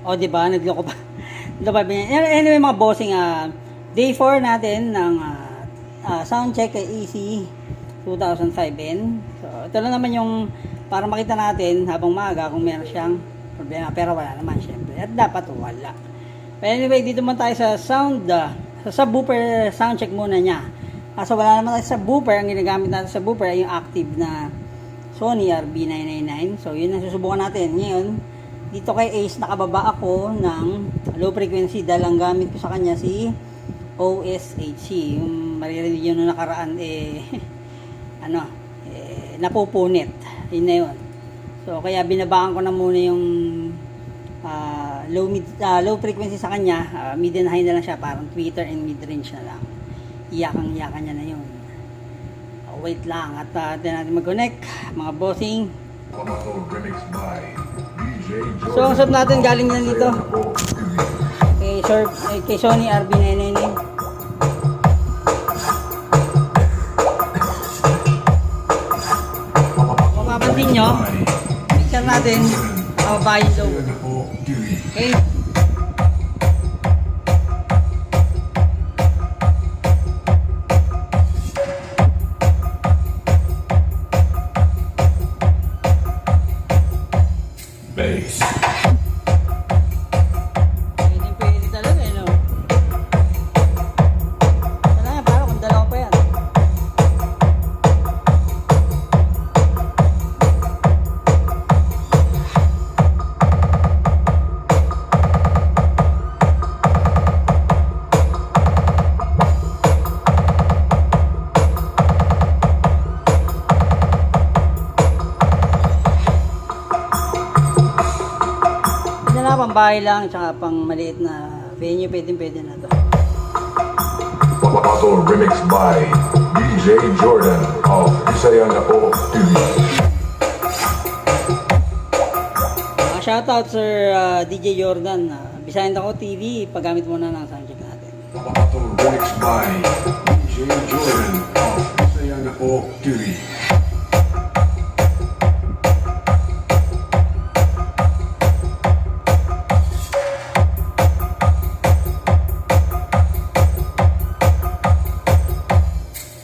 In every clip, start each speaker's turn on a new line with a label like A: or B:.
A: O, diba? Nagloko pa. Anyway, mga bossing, day 4 natin ng soundcheck kay AC-2005N. So, ito na naman yung para makita natin habang maaga kung meron siyang problema. Pero wala naman, syempre. At dapat wala. But anyway, dito man tayo sa sound, sa subwoofer soundcheck muna niya. Kaso wala naman tayo sa subwoofer. Ang ginagamit natin sa subwoofer ay yung active na Sony RB999. So, yun ang susubukan natin. Ngayon, dito kay Ace, nakababa ako ng low frequency dahil ang gamit ko sa kanya si OSHC. Yung maririnig yun nung nakaraan, napupunit. Yun na yun. So, kaya binabaan ko na muna yung low frequency sa kanya. Mid and high na lang siya, parang tweeter and mid range na lang. Iyakang-iyakan niya na yun. Wait lang at natin mag-connect, mga bossing. So, ang sub natin galing na dito kay Sony RB999. Kung mapapansin nyo, picture natin babae low. Okay.
B: Bass.
A: Pwede talaga no? Sana parang kung dalawa pa yan. Pambahay lang, tsaka pang maliit na venue, pwede na to.
B: Auto remix by DJ Jordan of Isaya na po TV.
A: Shoutout Sir DJ Jordan, Bisayan ako TV, paggamit muna ng soundcheck natin.
B: Auto remix by DJ Jordan of Isaya na po TV.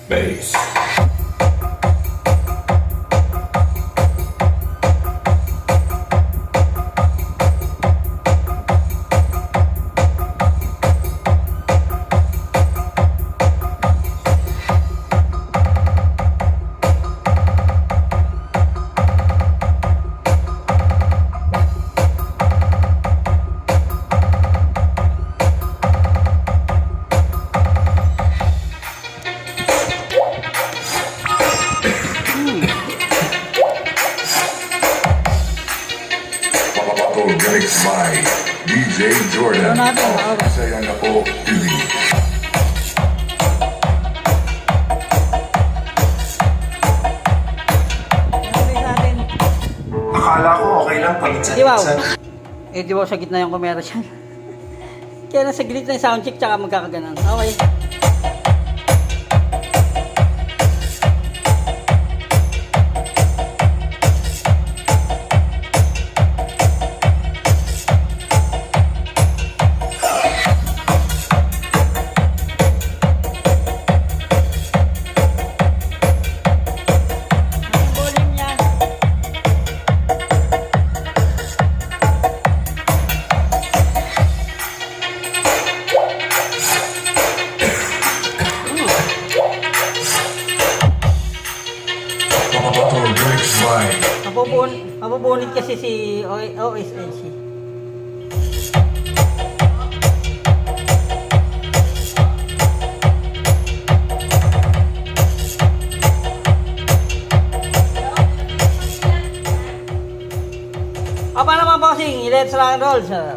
B: Bass. Remix by DJ Jordan of Isaya na po TV.
C: Akala ko okay lang paminsan-minsan.
A: Di ba sa gitna yung commercial? Kaya nasa gitna yung soundcheck tsaka magkakaganon. Okay. Mapubunit kasi si OSHC. Paano naman bossing? Let's rock and roll, sir.